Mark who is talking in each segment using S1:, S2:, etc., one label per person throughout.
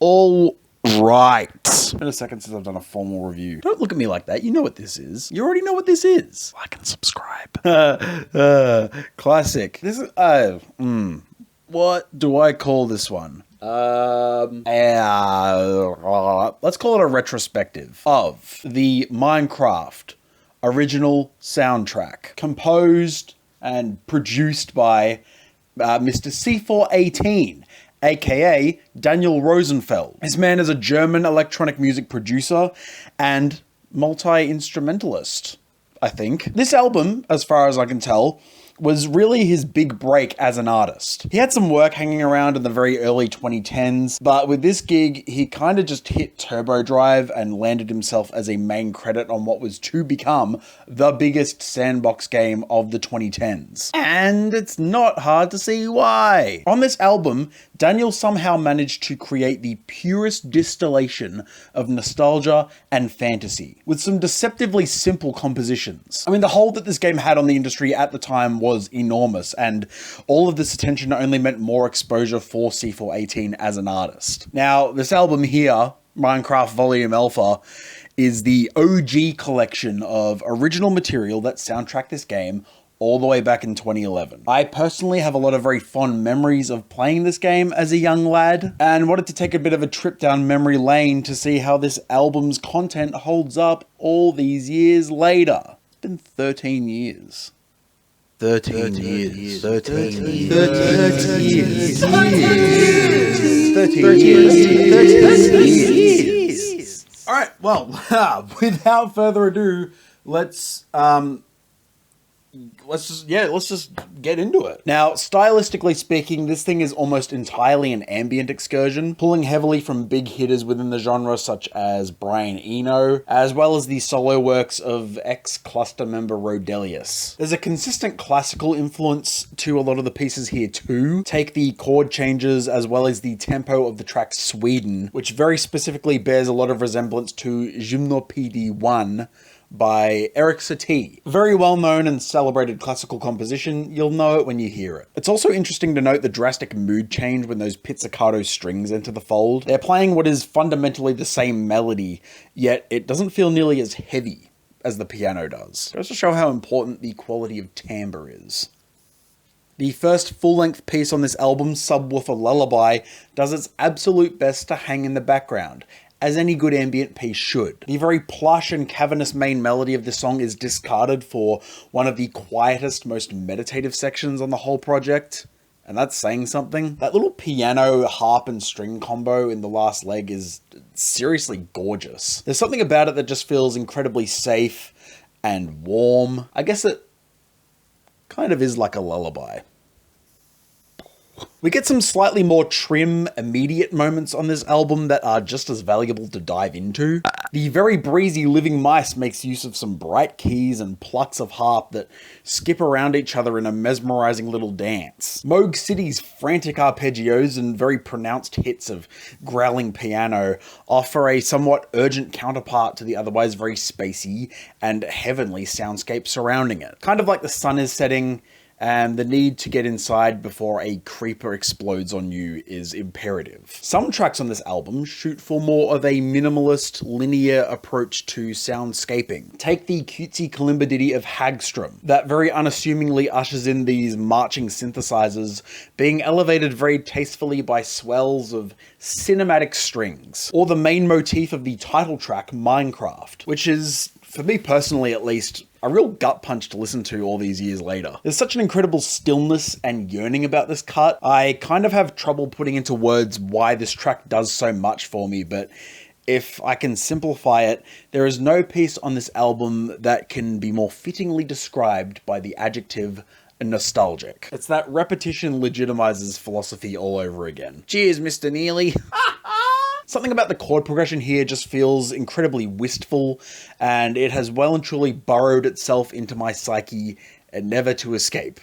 S1: All right. It's been a second since I've done a formal review. Don't look at me like that. You know what this is. You already know what this is. Like and subscribe. Classic. This is, what do I call this one? Let's call it a retrospective of the Minecraft original soundtrack, composed and produced by Mr. C418, aka Daniel Rosenfeld. This man is a German electronic music producer and multi-instrumentalist, I think. This album, as far as I can tell, was really his big break as an artist. He had some work hanging around in the very early 2010s, but with this gig, he kind of just hit turbo drive and landed himself as a main credit on what was to become the biggest sandbox game of the 2010s. And it's not hard to see why. On this album, Daniel somehow managed to create the purest distillation of nostalgia and fantasy, with some deceptively simple compositions. I mean, the hold that this game had on the industry at the time was enormous, and all of this attention only meant more exposure for C418 as an artist. Now, this album here, Minecraft Volume Alpha, is the OG collection of original material that soundtracked this game all the way back in 2011. I personally have a lot of very fond memories of playing this game as a young lad, and wanted to take a bit of a trip down memory lane to see how this album's content holds up all these years later. It's been 13 years. 13 years. 13 years. 13 years. 13 years. All right, well, without further ado, let's just get into it. Now, stylistically speaking, this thing is almost entirely an ambient excursion, pulling heavily from big hitters within the genre such as Brian Eno, as well as the solo works of ex-Cluster member Rodelius. There's a consistent classical influence to a lot of the pieces here too. Take the chord changes as well as the tempo of the track Sweden, which very specifically bears a lot of resemblance to Gymnopédie 1, by Eric Satie. Very well known and celebrated classical composition, you'll know it when you hear it. It's also interesting to note the drastic mood change when those pizzicato strings enter the fold. They're playing what is fundamentally the same melody, yet it doesn't feel nearly as heavy as the piano does. It goes to show how important the quality of timbre is. The first full-length piece on this album, Subwoofer Lullaby, does its absolute best to hang in the background, as any good ambient piece should. The very plush and cavernous main melody of this song is discarded for one of the quietest, most meditative sections on the whole project, and that's saying something. That little piano, harp, and string combo in the last leg is seriously gorgeous. There's something about it that just feels incredibly safe and warm. I guess it kind of is like a lullaby. We get some slightly more trim, immediate moments on this album that are just as valuable to dive into. The very breezy Living Mice makes use of some bright keys and plucks of harp that skip around each other in a mesmerizing little dance. Moog City's frantic arpeggios and very pronounced hits of growling piano offer a somewhat urgent counterpart to the otherwise very spacey and heavenly soundscape surrounding it. Kind of like the sun is setting, and the need to get inside before a creeper explodes on you is imperative. Some tracks on this album shoot for more of a minimalist, linear approach to soundscaping. Take the cutesy kalimba ditty of HAGGSTROM, that very unassumingly ushers in these marching synthesizers, being elevated very tastefully by swells of cinematic strings. Or the main motif of the title track, Minecraft, which is, for me personally at least, a real gut punch to listen to all these years later. There's such an incredible stillness and yearning about this cut. I kind of have trouble putting into words why this track does so much for me, but if I can simplify it, there is no piece on this album that can be more fittingly described by the adjective nostalgic. It's that repetition legitimizes philosophy all over again. Cheers, Mr. Neely. Something about the chord progression here just feels incredibly wistful, and it has well and truly burrowed itself into my psyche, and never to escape.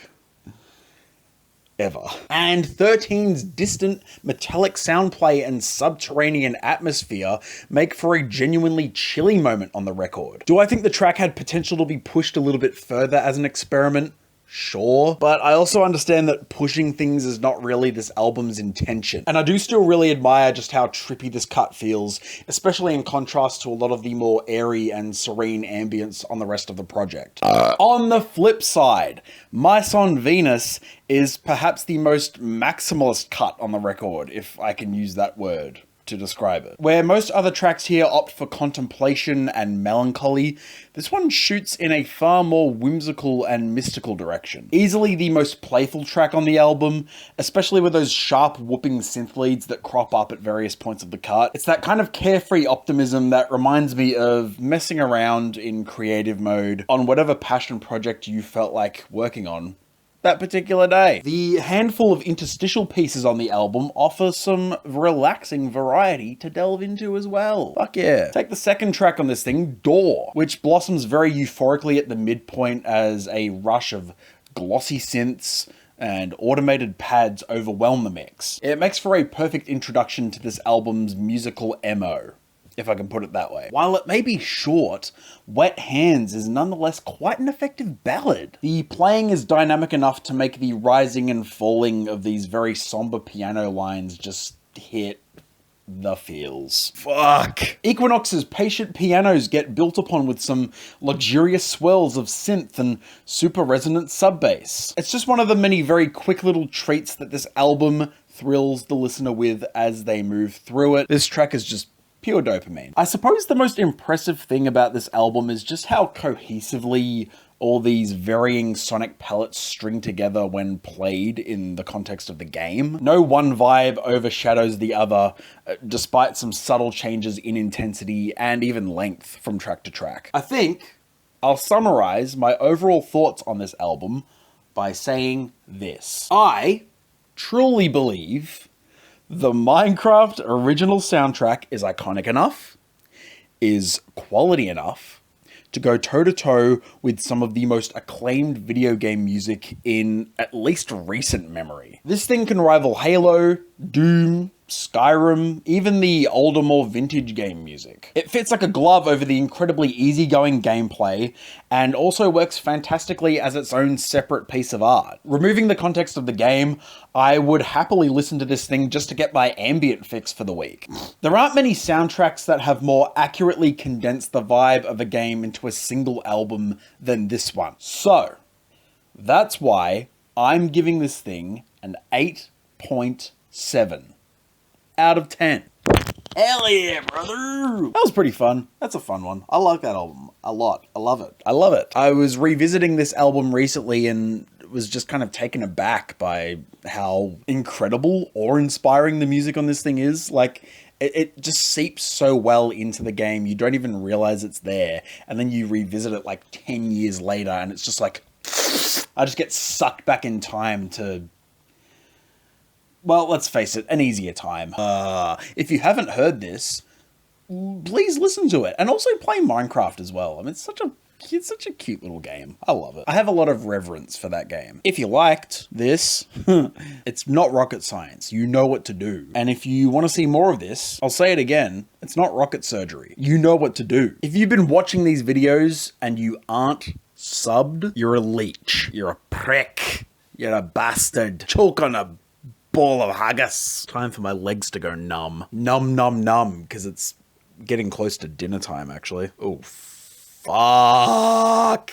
S1: Ever. And 13's distant, metallic soundplay and subterranean atmosphere make for a genuinely chilling moment on the record. Do I think the track had potential to be pushed a little bit further as an experiment? Sure, but I also understand that pushing things is not really this album's intention. And I do still really admire just how trippy this cut feels, especially in contrast to a lot of the more airy and serene ambience on the rest of the project. On the flip side, Mice on Venus is perhaps the most maximalist cut on the record, if I can use that word to describe it. Where most other tracks here opt for contemplation and melancholy, this one shoots in a far more whimsical and mystical direction. Easily the most playful track on the album, especially with those sharp whooping synth leads that crop up at various points of the cut. It's that kind of carefree optimism that reminds me of messing around in creative mode on whatever passion project you felt like working on that particular day. The handful of interstitial pieces on the album offer some relaxing variety to delve into as well. Fuck yeah. Take the second track on this thing, Door, which blossoms very euphorically at the midpoint as a rush of glossy synths and automated pads overwhelm the mix. It makes for a perfect introduction to this album's musical MO, if I can put it that way. While it may be short, Wet Hands is nonetheless quite an effective ballad. The playing is dynamic enough to make the rising and falling of these very somber piano lines just hit the feels. Fuck. Equinox's patient pianos get built upon with some luxurious swells of synth and super resonant sub bass. It's just one of the many very quick little treats that this album thrills the listener with as they move through it. This track is just pure dopamine. I suppose the most impressive thing about this album is just how cohesively all these varying sonic palettes string together when played in the context of the game. No one vibe overshadows the other, despite some subtle changes in intensity and even length from track to track. I think I'll summarize my overall thoughts on this album by saying this. I truly believe the Minecraft original soundtrack is iconic enough, is quality enough, to go toe-to-toe with some of the most acclaimed video game music in at least recent memory. This thing can rival Halo, Doom, Skyrim, even the older, more vintage game music. It fits like a glove over the incredibly easygoing gameplay, and also works fantastically as its own separate piece of art. Removing the context of the game, I would happily listen to this thing just to get my ambient fix for the week. There aren't many soundtracks that have more accurately condensed the vibe of a game into a single album than this one. So, that's why I'm giving this thing an 8.7 out of 10. Hell yeah, brother! That was pretty fun. That's a fun one. I like that album a lot. I love it. I love it. I was revisiting this album recently and was just kind of taken aback by how incredible, awe-inspiring the music on this thing is. Like, it just seeps so well into the game, you don't even realize it's there, and then you revisit it like 10 years later, and it's just like, I just get sucked back in time to, well, let's face it, an easier time. If you haven't heard this, please listen to it. And also play Minecraft as well. I mean, it's such a cute little game. I love it. I have a lot of reverence for that game. If you liked this, it's not rocket science. You know what to do. And if you want to see more of this, I'll say it again, it's not rocket surgery. You know what to do. If you've been watching these videos and you aren't subbed, you're a leech. You're a prick. You're a bastard. Choke on a ball of haggis. Time for my legs to go numb. Numb, because it's getting close to dinner time, actually. Oh, fuck.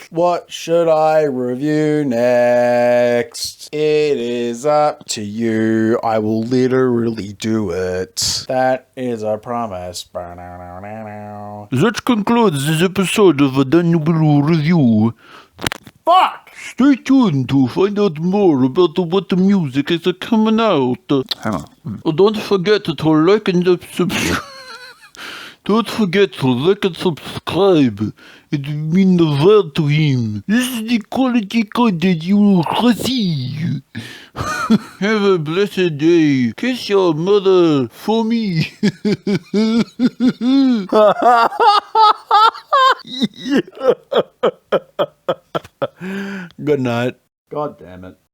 S1: What should I review next? It is up to you. I will literally do it. That is a promise.
S2: That concludes this episode of a Daniel Blue Review.
S1: Fuck!
S2: Stay tuned to find out more about what the music is coming out.
S1: Hang on.
S2: Don't forget to like and subscribe. Don't forget to like and subscribe. It means the world to him. This is the quality content you will receive. Have a blessed day. Kiss your mother for me.
S1: Good night. God damn it.